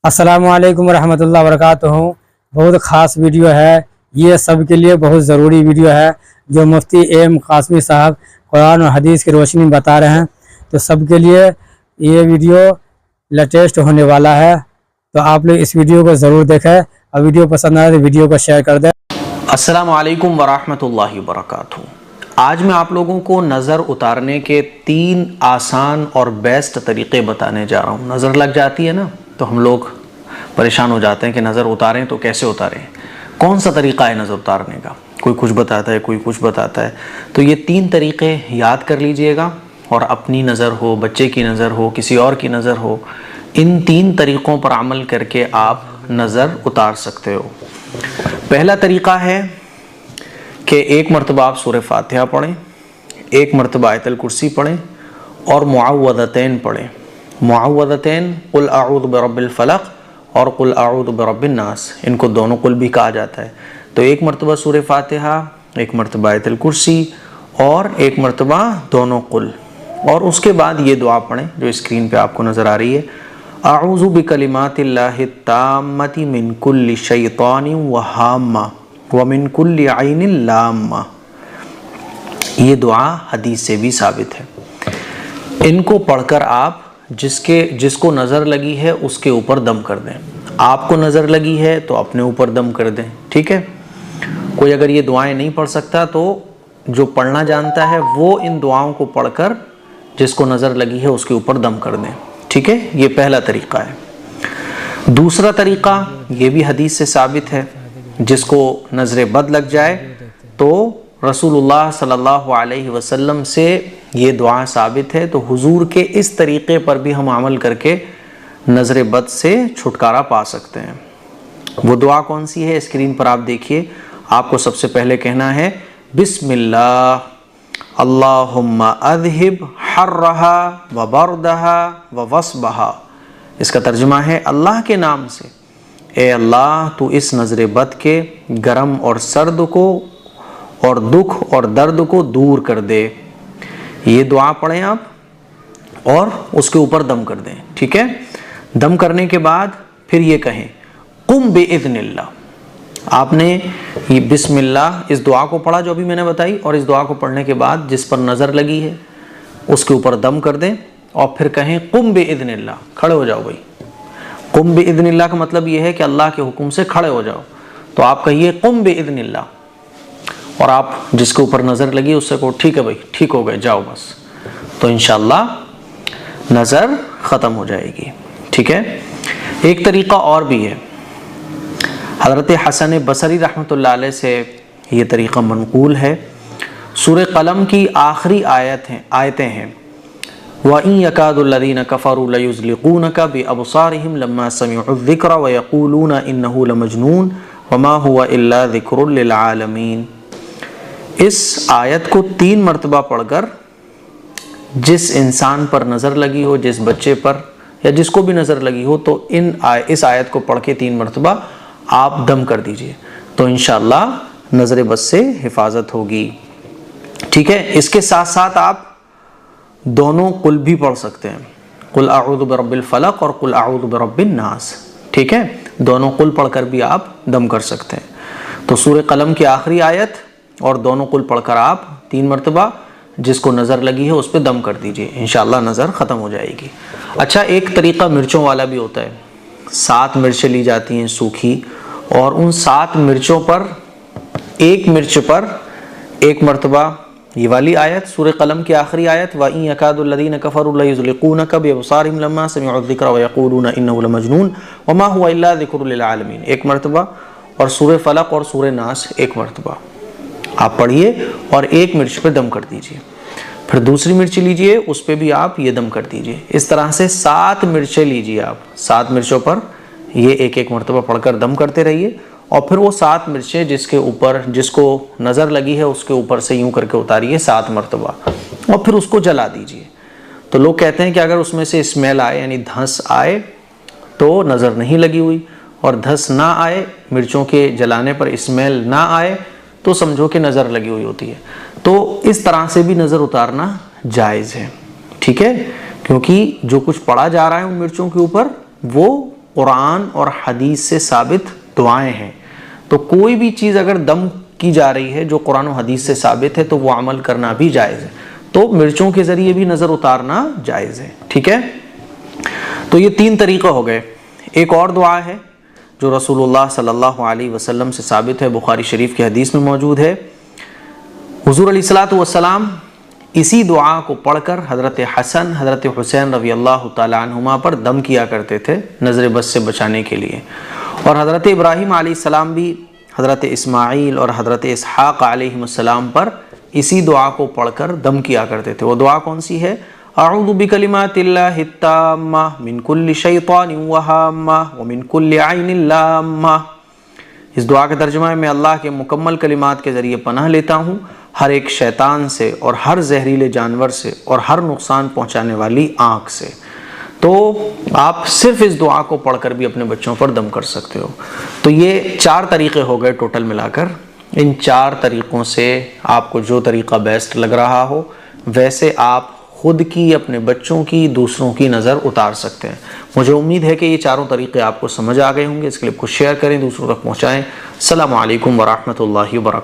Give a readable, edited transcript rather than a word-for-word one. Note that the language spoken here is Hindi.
अस्सलामुअलैकुम रहमतुल्लाहि वबरकातुहू। बहुत ख़ास वीडियो है, ये सब के लिए बहुत ज़रूरी वीडियो है जो मुफ्ती एम कासमी साहब कुरान और हदीस की रोशनी में बता रहे हैं। तो सब के लिए ये वीडियो लेटेस्ट होने वाला है, तो आप लोग इस वीडियो को ज़रूर देखें और वीडियो पसंद आए तो वीडियो को शेयर कर दें। अस्सलामुअलैकुम वरहमतुल्लाहि वबरकातुहू। आज मैं आप लोगों को नज़र उतारने के 3 आसान और बेस्ट तरीक़े बताने जा रहा हूँ। नज़र लग जाती है ना तो हम लोग परेशान हो जाते हैं कि नज़र उतारें तो कैसे उतारें, कौन सा तरीक़ा है नज़र उतारने का। कोई कुछ बताता है, कोई कुछ बताता है। तो ये 3 तरीक़े याद कर लीजिएगा, और अपनी नज़र हो, बच्चे की नज़र हो, किसी और की नज़र हो, इन 3 तरीक़ों पर अमल करके आप नज़र उतार सकते हो। पहला तरीक़ा है कि एक मरतबा आप सूरह फातिहा पढ़ें, एक मरतबा आयतुल कुर्सी पढ़ें और मुअव्वज़तैन पढ़ें। मुअव्वज़तैन कुल अऊज़ु बिरब्बिल फलक़ और कुल अऊज़ु बिरब्बिन नास, इनको दोनों कुल भी कहा जाता है। तो एक मरतबा सूरह फातिहा, एक मरतबा आयतुल कुर्सी और एक मरतबा दोनों कुल। और उसके बाद ये दुआ पढ़ें जो स्क्रीन पे आपको नज़र आ रही है, अऊज़ु बिकलिमातिल्लाहि ताम्मति मिन कुल्लि शैतानिन व हाम्मा व मिन कुल्लि ऐनिन लाम्मा। ये दुआ हदीस से भी साबित है। इनको पढ़कर आप जिसको नज़र लगी है उसके ऊपर दम कर दें। आपको नज़र लगी है तो अपने ऊपर दम कर दें, ठीक है। कोई अगर ये दुआएं नहीं पढ़ सकता तो जो पढ़ना जानता है वो इन दुआओं को पढ़कर जिसको नज़र लगी है उसके ऊपर दम कर दें, ठीक है। ये पहला तरीक़ा है। दूसरा तरीक़ा ये भी हदीस से साबित है, जिसको नज़र बद लग जाए तो रसूलुल्लाह सल्लल्लाहु अलैहि वसल्लम से ये दुआ साबित है। तो हुजूर के इस तरीक़े पर भी हम अमल करके नज़र बद से छुटकारा पा सकते हैं। वो दुआ कौन सी है स्क्रीन पर आप देखिए। आपको सबसे पहले कहना है बिस्मिल्लाह अल्लाहुम्मा अज़हिब हर्रहा व बरदहा व वस्बहा। इसका तर्जुमा है अल्लाह के नाम से, ए अल्लाह तू इस नज़र बद के गरम और सर्द को और दुख और दर्द को दूर कर दे। ये दुआ पढ़ें आप और उसके ऊपर दम कर दें, ठीक है। दम करने के बाद फिर ये कहें कुम बिइज़्निल्लाह। आपने ये बिस्मिल्लाह इस दुआ को पढ़ा जो अभी मैंने बताई, और इस दुआ को पढ़ने के बाद जिस पर नज़र लगी है उसके ऊपर दम कर दें और फिर कहें कुम बिइज़्निल्लाह। खड़े हो जाओ भाई। कुम बिइज़्निल्लाह का मतलब ये है कि अल्लाह के हुक्म से खड़े हो जाओ। तो आप कहिए कुम बिइज़्निल्लाह, और आप जिसके ऊपर नज़र लगी उससे कहो ठीक है भाई, ठीक हो गए, जाओ बस। तो इंशाअल्लाह नज़र ख़त्म हो जाएगी, ठीक है। एक तरीक़ा और भी है, हज़रत हसन बसरी रहमतुल्लाह अलैह से ये तरीक़ा मनक़ूल है। सूरह क़लम की आखिरी आयतें हैं वइन यकादुल्लज़ीना कफ़रू लयुज़्लिक़ूनका बिअबसारिहिम लम्मा समिउज़्ज़िक्र व यक़ूलूना इन्नहु लमजनून वमा हुवा इल्ला ज़िक्रुल लिल आलमीन। इस आयत को 3 मरतबा पढ़कर जिस इंसान पर नज़र लगी हो, जिस बच्चे पर या जिसको भी नज़र लगी हो, तो इस आयत को पढ़ के 3 मरतबा आप दम कर दीजिए, तो इंशाअल्लाह नज़र बद से हिफाजत होगी, ठीक है। इसके साथ साथ आप दोनों कुल भी पढ़ सकते हैं, कुल अऊज़ु बिरब्बिल फलक़ और कुल अऊज़ु बिरब्बिन नास, ठीक है। दोनों कुल पढ़कर भी आप दम कर सकते हैं। तो सूरह क़लम की आखिरी आयत और दोनों कुल पढ़कर आप 3 मरतबा जिसको नज़र लगी है उस पर दम कर दीजिए, इंशाअल्लाह नज़र ख़त्म हो जाएगी। अच्छा, एक तरीक़ा मिर्चों वाला भी होता है। 7 मिर्चें ली जाती हैं सूखी, और उन 7 मिर्चों पर एक मिर्च पर एक मरतबा ये वाली आयत सूरह क़लम की आखिरी आयत वइन यकादुल्लज़ीना कफ़रू लयुज़्लिक़ूनका बिअबसारिहिम लम्मा समिउज़्ज़िक्र व यक़ूलूना इन्नहु लमजनून वमा हुवा इल्ला ज़िक्रुल लिल आलमीन एक मरतबा, और सूरह फ़लक़ और सूरह नास एक मरतबा आप पढ़िए और एक मिर्च पर दम कर दीजिए। फिर दूसरी मिर्च लीजिए, उस पर भी आप ये दम कर दीजिए। इस तरह से 7 मिर्चें लीजिए आप, 7 मिर्चों पर ये एक एक मरतबा पढ़कर दम करते रहिए, और फिर वो 7 मिर्चें जिसके ऊपर जिसको नज़र लगी है उसके ऊपर से यूं करके उतारिए 7 मरतबा, और फिर उसको जला दीजिए। तो लोग कहते हैं कि अगर उसमें से स्मेल आए यानी धंस आए तो नज़र नहीं लगी हुई, और धंस ना आए, मिर्चों के जलाने पर स्मेल ना आए तो समझो कि नज़र लगी हुई होती है। तो इस तरह से भी नज़र उतारना जायज़ है, ठीक है। क्योंकि जो कुछ पढ़ा जा रहा है उन मिर्चों के ऊपर वो कुरान और हदीस से साबित दुआएं हैं। तो कोई भी चीज़ अगर दम की जा रही है जो कुरान और हदीस से साबित है तो वो अमल करना भी जायज़ है। तो मिर्चों के ज़रिए भी नज़र उतारना जायज़ है। ठीक है, तो ये 3 तरीक़े हो गए। एक और दुआ है जो रसूलुल्लाह सल्लल्लाहु अलैहि वसल्लम से साबित है, बुखारी शरीफ की हदीस में मौजूद है। हुज़ूर अलैहिस्सलातु वस्सलाम इसी दुआ को पढ़कर हज़रत हसन, हज़रत हुसैन रज़ी अल्लाह तआला अन्हुमा पर दम किया करते थे नज़र बद से बचाने के लिए। और हज़रत इब्राहीम अलैहिस्सलाम भी हज़रत इस्माईल और हज़रत इसहाक़ अलैहिमुस्सलाम पर इसी दुआ को पढ़कर दम किया करते थे। वो दुआ कौन सी है? अऊज़ु बिकलिमातिल्लाहि ताम्मा मिन कुल्लि शैतानिन व हाम्मा व मिन कुल्लि ऐनिन लाम्मा। इस दुआ का तर्जुमा है, मैं अल्लाह के मुकम्मल कलिमात के ज़रिए पनाह लेता हूँ हर एक शैतान से और हर जहरीले जानवर से और हर नुकसान पहुँचाने वाली आँख से। तो आप सिर्फ इस दुआ को पढ़कर भी अपने बच्चों पर दम कर सकते हो। तो ये 4 तरीक़े हो गए टोटल मिलाकर। इन 4 तरीक़ों से आपको जो तरीक़ा बेस्ट लग रहा हो वैसे आप खुद की, अपने बच्चों की, दूसरों की नज़र उतार सकते हैं। मुझे उम्मीद है कि ये 4 तरीक़े आपको समझ आ गए होंगे। इस क्लिप को शेयर करें, दूसरों तक पहुँचाएँ। अस्सलामु अलैकुम व रहमतुल्लाहि व बरकातहू।